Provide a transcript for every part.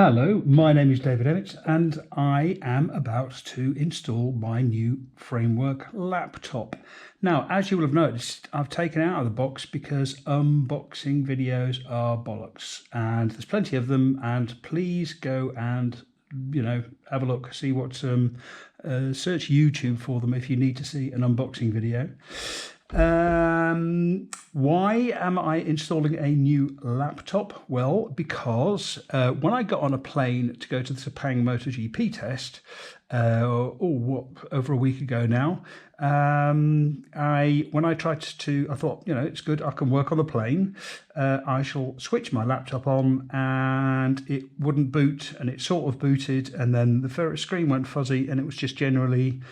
Hello, my name is David Emmett and I am about to install my new Framework laptop. Now, as you will have noticed, I've taken it out of the box because unboxing videos are bollocks and there's plenty of them, and please go and have a look, see what search YouTube for them if you need to see an unboxing video. Why am I installing a new laptop? Well, because when I got on a plane to go to the Sepang MotoGP test, over a week ago now, when I tried to, I thought, it's good, I can work on the plane. I shall switch my laptop on, and it wouldn't boot, and it sort of booted, and then the screen went fuzzy, and it was just generally.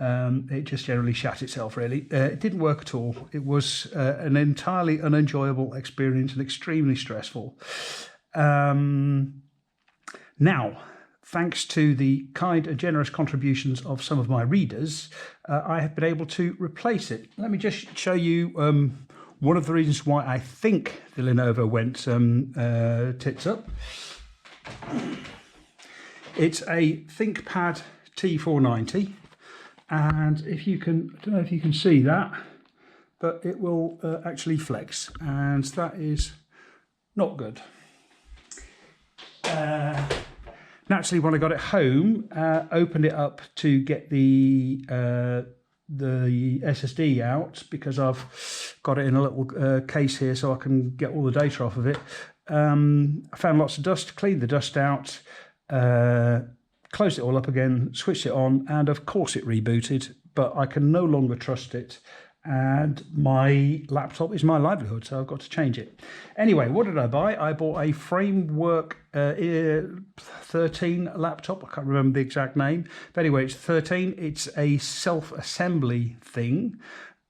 It just generally shat itself, really. It didn't work at all. It was an entirely unenjoyable experience and extremely stressful. Now, thanks to the kind and generous contributions of some of my readers, I have been able to replace it. Let me just show you one of the reasons why I think the Lenovo went tits up. It's a ThinkPad T490. And if you can, I don't know if you can see that, but it will actually flex, and that is not good. Naturally, when I got it home, opened it up to get the SSD out, because I've got it in a little case here so I can get all the data off of it. I found lots of dust, cleaned the dust out, closed it all up again, switched it on, and of course it rebooted, but I can no longer trust it, and my laptop is my livelihood, so I've got to change it. Anyway, what did I buy? I bought a Framework 13 laptop. I can't remember the exact name, but anyway, it's 13. It's a self-assembly thing.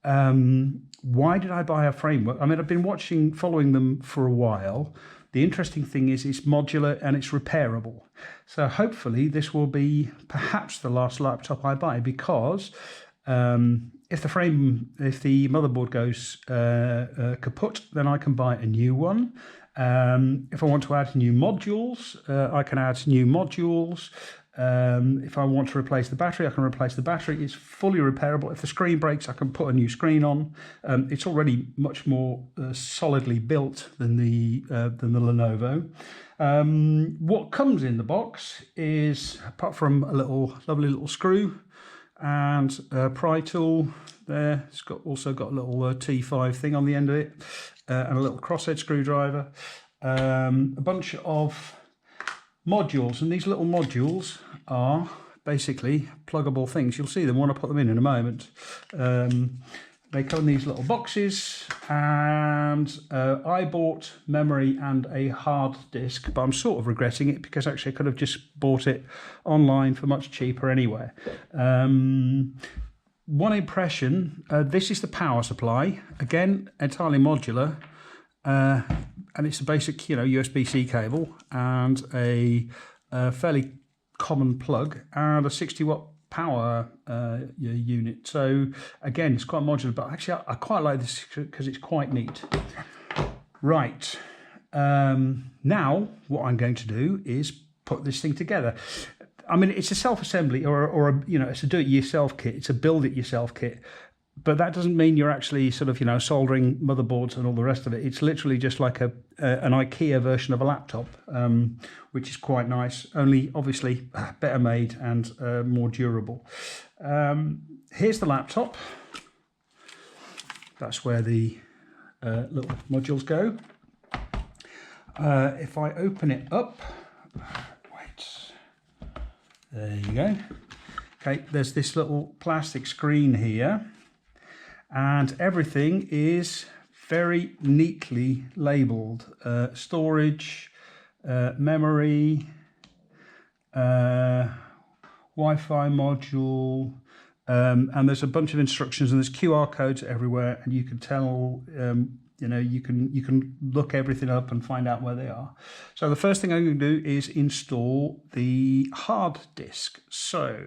Why did I buy a Framework? I mean, I've been following them for a while. The interesting thing is it's modular and it's repairable. So hopefully this will be perhaps the last laptop I buy, because if the motherboard goes kaput, then I can buy a new one. If I want to add new modules, I can add new modules. If I want to replace the battery, I can replace the battery. It's fully repairable. If the screen breaks, I can put a new screen on. It's already much more solidly built than the Lenovo. What comes in the box is, apart from a lovely little screw and a pry tool there, it's also got a little T5 thing on the end of it, and a little crosshead screwdriver, a bunch of modules, and these little modules are basically pluggable things. You'll see them when I put them in a moment. They come in these little boxes, and I bought memory and a hard disk, but I'm sort of regretting it, because actually I could have just bought it online for much cheaper anyway. One impression, this is the power supply, again entirely modular. And it's a basic, USB-C cable and a fairly common plug and a 60-watt power unit. So again, it's quite modular, but actually I quite like this because it's quite neat. Right, now what I'm going to do is put this thing together. I mean, it's a self-assembly or it's a do-it-yourself kit. It's a build-it-yourself kit. But that doesn't mean you're actually sort of, soldering motherboards and all the rest of it. It's literally just like an IKEA version of a laptop, which is quite nice, only obviously better made and more durable. Here's the laptop. That's where the little modules go. If I open it up, there you go. Okay, there's this little plastic screen here, and everything is very neatly labelled. Storage, memory, Wi-Fi module, and there's a bunch of instructions, and there's QR codes everywhere, and you can tell, you can look everything up and find out where they are. So the first thing I'm going to do is install the hard disk. So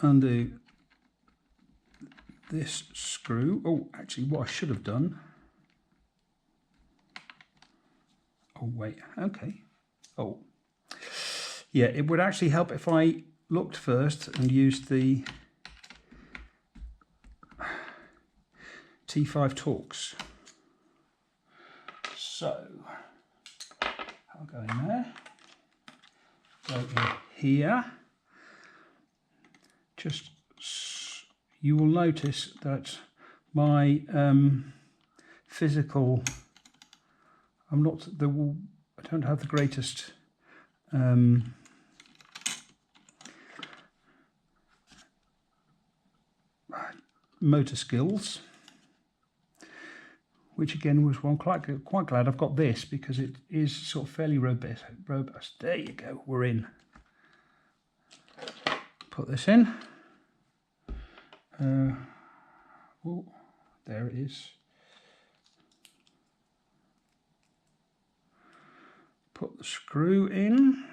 undo this screw. Oh, actually what I should have done, Oh, wait, okay. Oh, yeah, it would actually help if I looked first and used the T5 Talks. So, I'll go in there, go in here. Just, you will notice that my physical, I don't have the greatest motor skills, which again was one quite glad I've got this, because it is sort of fairly robust. There you go, we're in. Put this in. Oh, there it is. Put the screw in.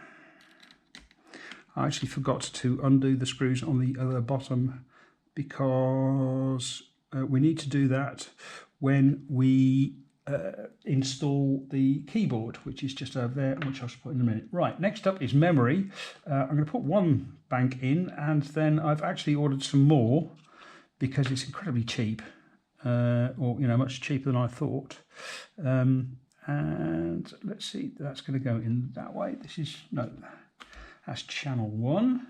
I actually forgot to undo the screws on the other bottom, because we need to do that when we install the keyboard, which is just over there, which I'll put in a minute. Right, next up is memory. I'm going to put one bank in, and then I've actually ordered some more because it's incredibly cheap, or much cheaper than I thought. And let's see, that's going to go in that way. That's channel 1.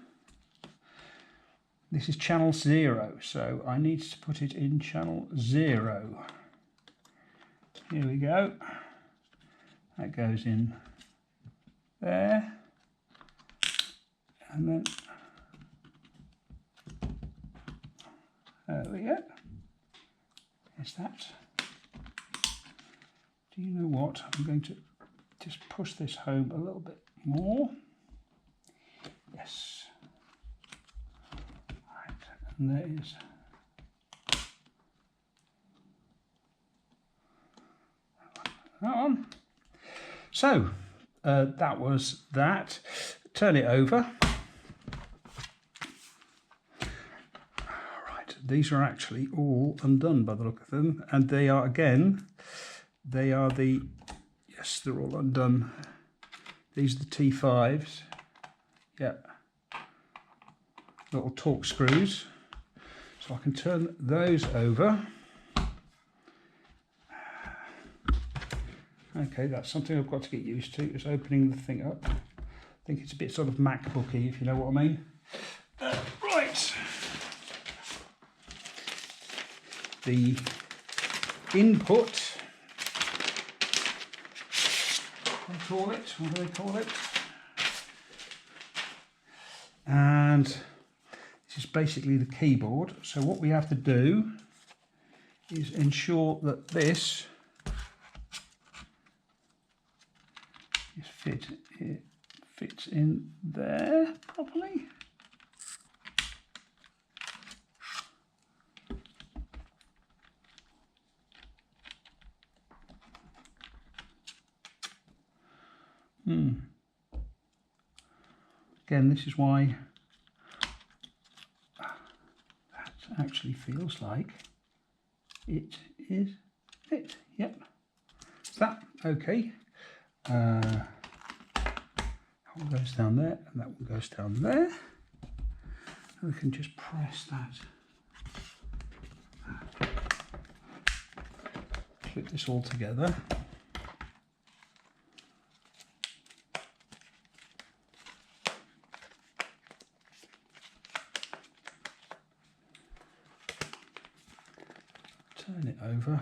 This is channel 0, so I need to put it in channel 0. Here we go. That goes in there, and then there we go. Is that? Do you know what? I'm going to just push this home a little bit more. Yes. Right, and there is. That on. So that was that. Turn it over. Right, these are actually all undone by the look of them, and they are yes, they're all undone. These are the T5s. Yeah, little torque screws. So I can turn those over. Okay, that's something I've got to get used to, is opening the thing up. I think it's a bit sort of MacBooky, if you know what I mean. Right. The input, what do they call it? And this is basically the keyboard. So what we have to do is ensure that this fits in there properly. Again, this is why that actually feels like it is fit. Yep. Is that okay? That one goes down there, and that one goes down there. And we can just press that. Clip this all together. Turn it over.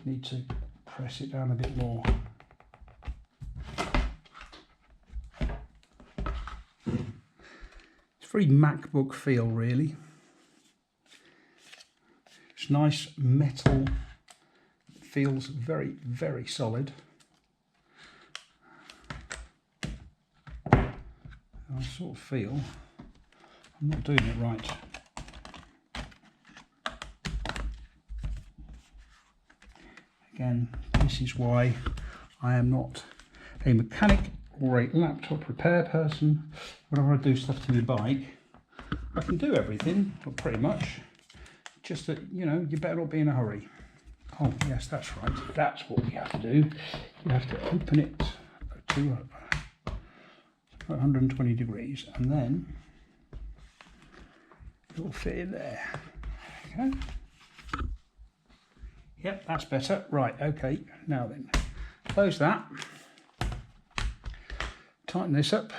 Need to press it down a bit more. It's very MacBook feel, really. It's nice metal. It feels very, very solid. I sort of feel I'm not doing it right. Again, this is why I am not a mechanic or a laptop repair person. When I want to do stuff to my bike, I can do everything, or pretty much, just that, you better not be in a hurry. Oh yes, that's right. That's what you have to do. You have to open it to 120 degrees, and then it will fit in there. Okay. Yep, that's better. Right, okay. Now then, close that. Tighten this up.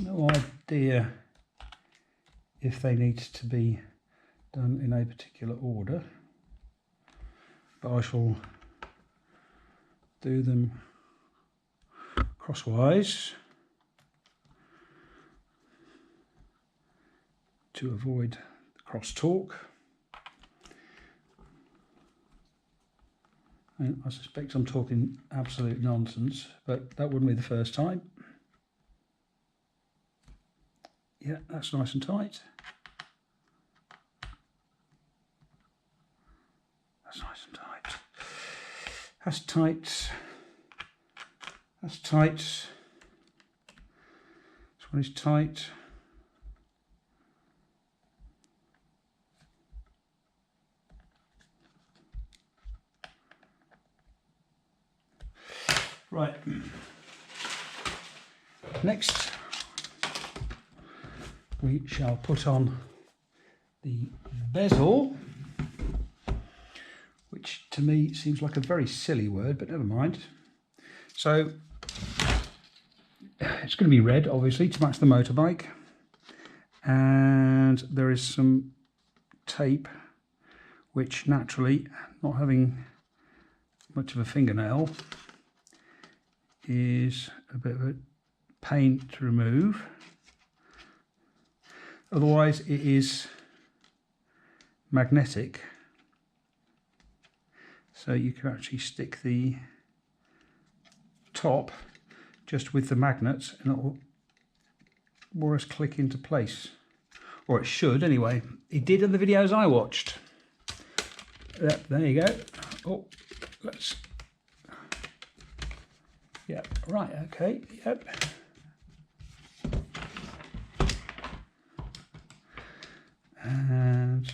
No idea if they need to be done in a particular order, but I shall do them crosswise to avoid crosstalk. And I suspect I'm talking absolute nonsense, but that wouldn't be the first time. Yeah, that's nice and tight. That's nice and tight. That's tight. That's tight. This one is tight. Right. Next, we shall put on the bezel, which to me seems like a very silly word, but never mind. So it's going to be red, obviously, to match the motorbike, and there is some tape, which naturally, not having much of a fingernail, is a bit of a pain to remove. Otherwise it is magnetic, so you can actually stick the top just with the magnets and it will more or less click into place, or it should anyway. It did in the videos I watched. Yep, there you go. Oh, let's, yep, right, okay, yep. And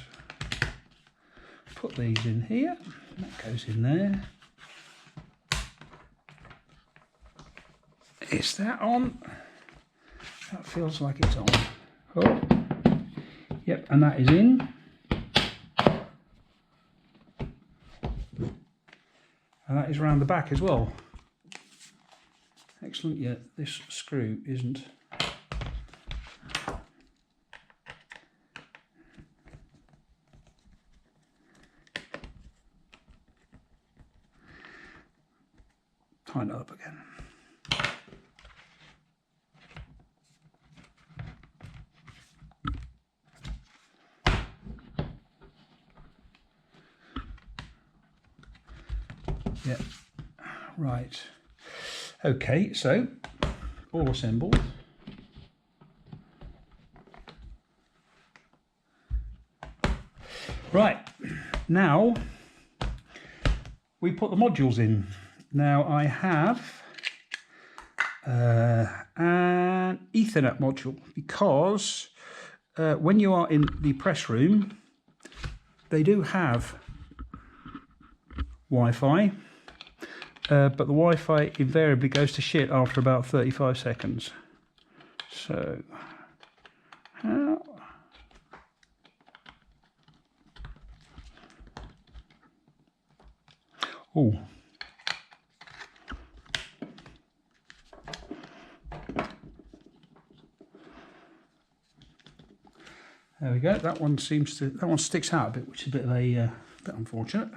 put these in here, that goes in there. Is that on? That feels like it's on. Oh, yep, and that is in. And that is around the back as well. Excellent, yeah, this screw isn't. Tighten it up again. Yeah, right. Okay, so all assembled. Right, now we put the modules in. Now I have an Ethernet module because when you are in the press room, they do have Wi-Fi, but the Wi-Fi invariably goes to shit after about 35 seconds. So, how? Oh. There we go. That one seems to, that one sticks out a bit, which is a bit of a bit unfortunate.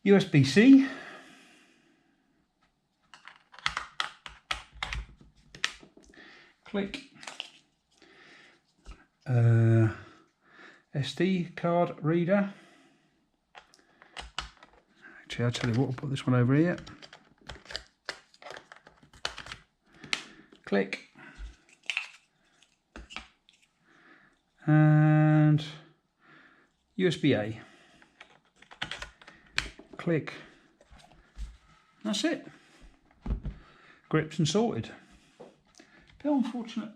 USB-C. Click. SD card reader. Actually, I'll tell you what, I'll put this one over here. Click. And USB-A. Click. That's it. Gripped and sorted. Bit unfortunate.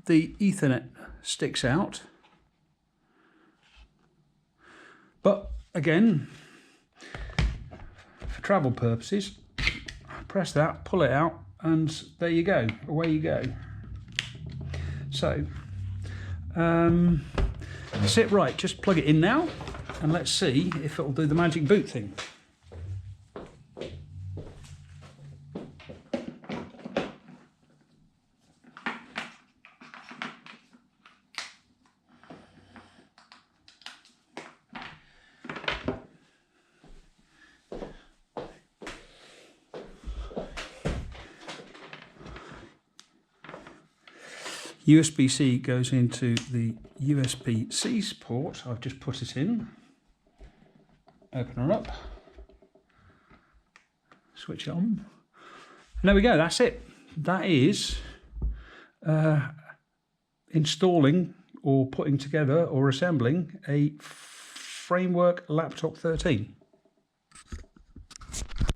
The Ethernet sticks out. But again, for travel purposes, press that, pull it out, and there you go, away you go. So that's it. Right, just plug it in now and let's see if it'll do the magic boot thing. USB-C goes into the USB-C port. I've just put it in. Open her up. Switch it on. And there we go, that's it. That is installing or putting together or assembling a Framework Laptop 13.